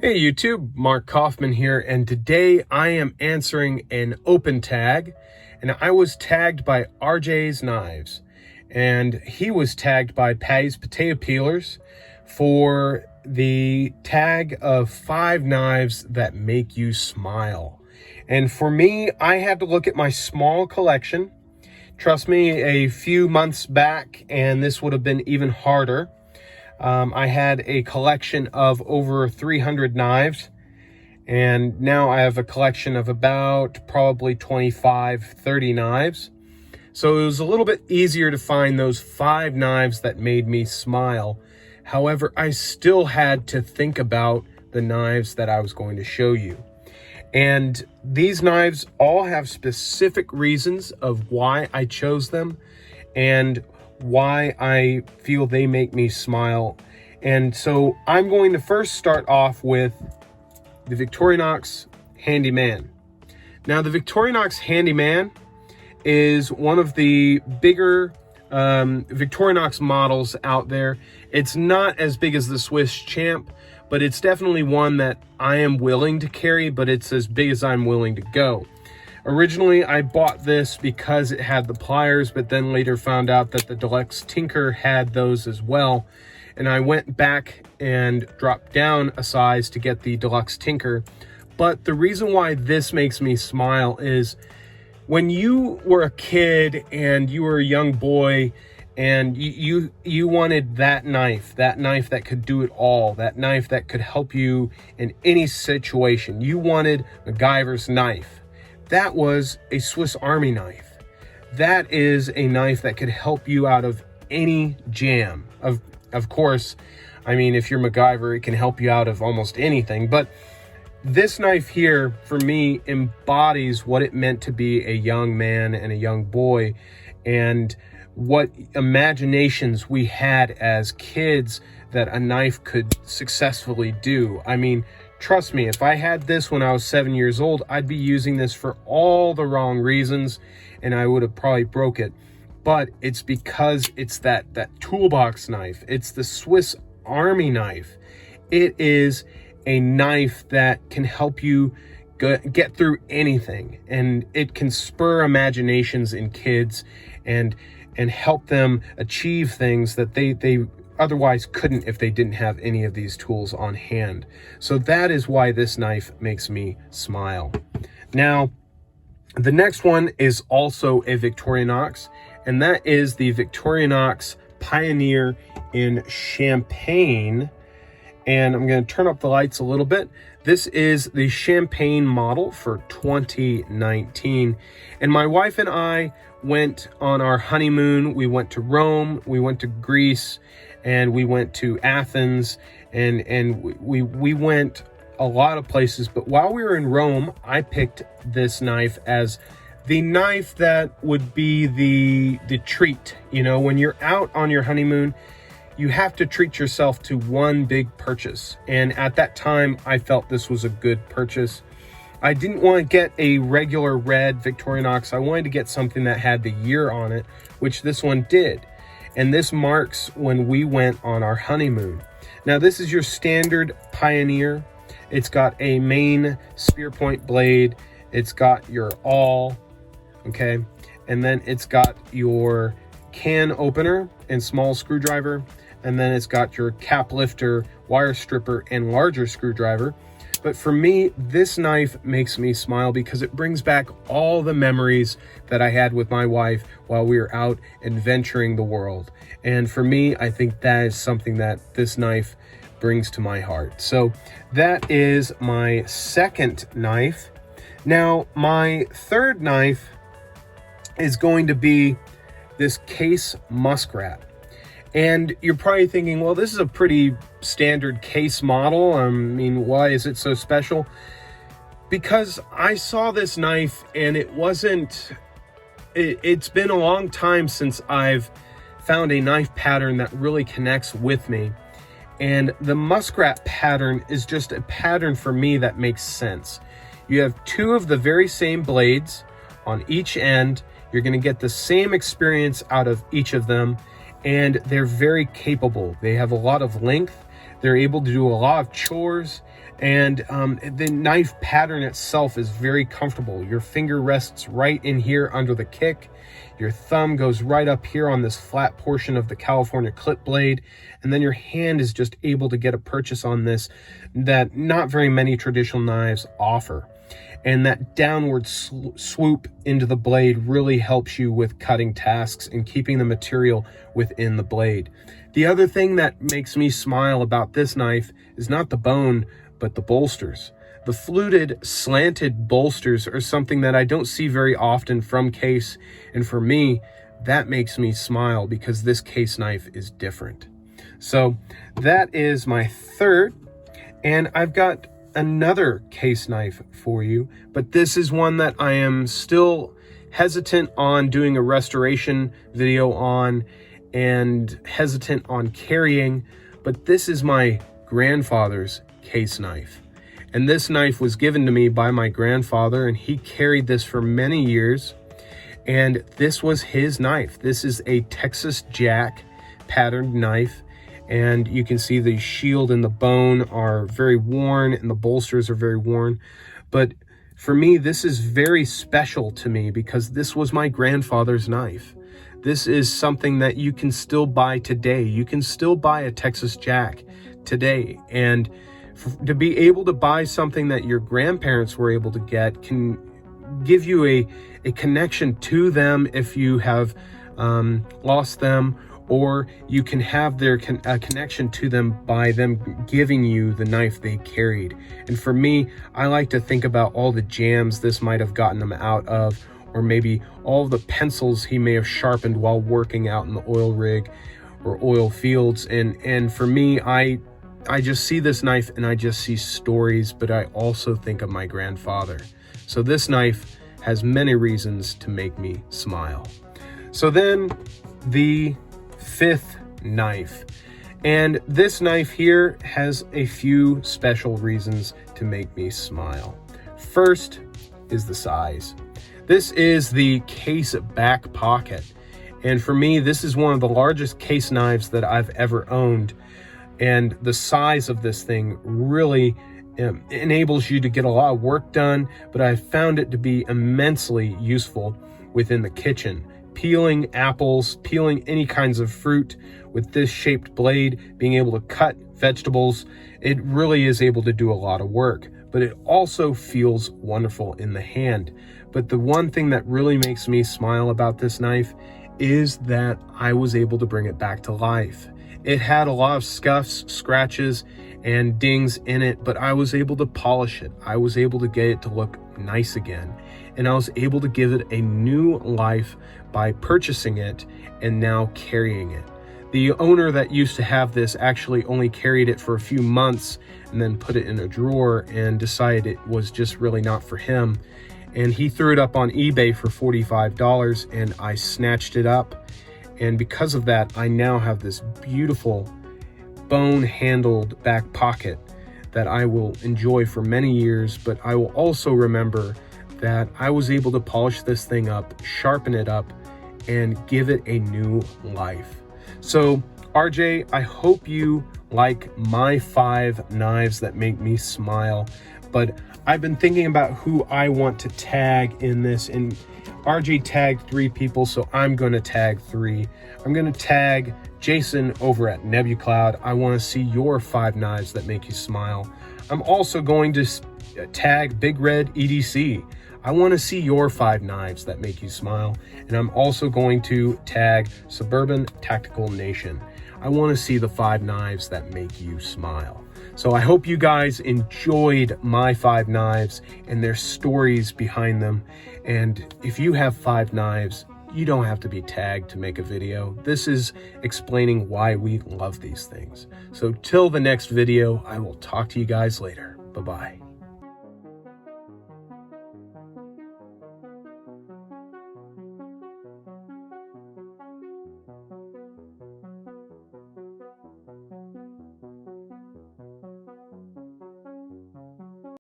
Hey YouTube, Mark Kaufman here, and today I am answering an open tag, and I was tagged by RJ's Knives, and he was tagged by Patty's Potato Peelers for the tag of 5 knives that make you smile. And for me, I had to look at my small collection. Trust me, a few months back, and this would have been even harder. I had a collection of over 300 knives, and now I have a collection of about probably 25-30 knives. So it was a little bit easier to find those 5 knives that made me smile. However, I still had to think about the knives that I was going to show you. And these knives all have specific reasons of why I chose them and why I feel they make me smile. And so I'm going to first start off with the Victorinox Handyman. Now, the Victorinox Handyman is one of the bigger Victorinox models out there. It's not as big as the Swiss Champ, but it's definitely one that I am willing to carry, but it's as big as I'm willing to go. Originally, I bought this because it had the pliers, but then later found out that the Deluxe Tinker had those as well. And I went back and dropped down a size to get the Deluxe Tinker. But the reason why this makes me smile is when you were a kid and you were a young boy and you wanted that knife that could do it all, that knife that could help you in any situation. You wanted MacGyver's knife. That was a Swiss Army knife. That is a knife that could help you out of any jam. Of course, I mean, if you're MacGyver, it can help you out of almost anything. But this knife here, for me, embodies what it meant to be a young man and a young boy, and what imaginations we had as kids that a knife could successfully do. I mean, trust me, if I had this when I was 7 years old, I'd be using this for all the wrong reasons, and I would have probably broke it. But it's because it's that toolbox knife. It's the Swiss Army knife. It is a knife that can help you get through anything, and it can spur imaginations in kids and help them achieve things that they otherwise couldn't if they didn't have any of these tools on hand. So that is why this knife makes me smile. Now, the next one is also a Victorinox, and that is the Victorinox Pioneer in Champagne. And I'm going to turn up the lights a little bit. This is the Champagne model for 2019. And my wife and I went on our honeymoon. We went to Rome, we went to Greece, and we went to Athens, and we went a lot of places. But while we were in Rome, I picked this knife as the knife that would be the treat. You know, when you're out on your honeymoon, you have to treat yourself to one big purchase. And at that time, I felt this was a good purchase. I didn't want to get a regular red Victorinox. I wanted to get something that had the year on it, which this one did. And this marks when we went on our honeymoon. Now, this is your standard Pioneer. It's got a main spear point blade. It's got your awl, okay? And then it's got your can opener and small screwdriver. And then it's got your cap lifter, wire stripper, and larger screwdriver. But for me, this knife makes me smile because it brings back all the memories that I had with my wife while we were out adventuring the world. And for me, I think that is something that this knife brings to my heart. So that is my second knife. Now, my third knife is going to be this Case Muskrat. And you're probably thinking, well, this is a pretty standard Case model. I mean, why is it so special? Because I saw this knife and it's been a long time since I've found a knife pattern that really connects with me. And the Muskrat pattern is just a pattern for me that makes sense. You have 2 of the very same blades on each end. You're going to get the same experience out of each of them. And they're very capable. They have a lot of length. They're able to do a lot of chores, And the knife pattern itself is very comfortable. Your finger rests right in here under the kick. Your thumb goes right up here on this flat portion of the California clip blade. And then your hand is just able to get a purchase on this that not very many traditional knives offer. And that downward swoop into the blade really helps you with cutting tasks and keeping the material within the blade. The other thing that makes me smile about this knife is not the bone, but the bolsters. The fluted, slanted bolsters are something that I don't see very often from Case, and for me, that makes me smile because this Case knife is different. So that is my third, and I've got another Case knife for you, but this is one that I am still hesitant on doing a restoration video on and hesitant on carrying, but this is my grandfather's Case knife. And this knife was given to me by my grandfather, and he carried this for many years, and this was his knife. This is a Texas Jack patterned knife, and you can see the shield and the bone are very worn and the bolsters are very worn. But for me, this is very special to me because this was my grandfather's knife. This is something that you can still buy today. You can still buy a Texas Jack today, and to be able to buy something that your grandparents were able to get can give you a connection to them if you have lost them, or you can have a connection to them by them giving you the knife they carried. And for me, I like to think about all the jams this might have gotten them out of, or maybe all the pencils he may have sharpened while working out in the oil rig or oil fields. And for me, I just see this knife and I just see stories, but I also think of my grandfather. So this knife has many reasons to make me smile. So then the fifth knife, and this knife here has a few special reasons to make me smile. First is the size. This is the Case back pocket, and for me, this is one of the largest Case knives that I've ever owned. And the size of this thing really enables you to get a lot of work done, but I've found it to be immensely useful within the kitchen. Peeling apples, peeling any kinds of fruit with this shaped blade, being able to cut vegetables, it really is able to do a lot of work, but it also feels wonderful in the hand. But the one thing that really makes me smile about this knife is that I was able to bring it back to life. It had a lot of scuffs, scratches, and dings in it, but I was able to polish it. I was able to get it to look nice again. And I was able to give it a new life by purchasing it and now carrying it. The owner that used to have this actually only carried it for a few months and then put it in a drawer and decided it was just really not for him. And he threw it up on eBay for $45, and I snatched it up. And because of that, I now have this beautiful bone-handled back pocket that I will enjoy for many years, but I will also remember that I was able to polish this thing up, sharpen it up, and give it a new life. So RJ, I hope you like my 5 knives that make me smile, but I've been thinking about who I want to tag in this, and RJ tagged 3 people, so I'm going to tag 3. I'm going to tag Jason over at NebuCloud. I want to see your 5 knives that make you smile. I'm also going to tag Big Red EDC. I want to see your 5 knives that make you smile. And I'm also going to tag Suburban Tactical Nation. I want to see the 5 knives that make you smile. So I hope you guys enjoyed my 5 knives and their stories behind them. And if you have 5 knives, you don't have to be tagged to make a video. This is explaining why we love these things. So till the next video, I will talk to you guys later. Bye-bye.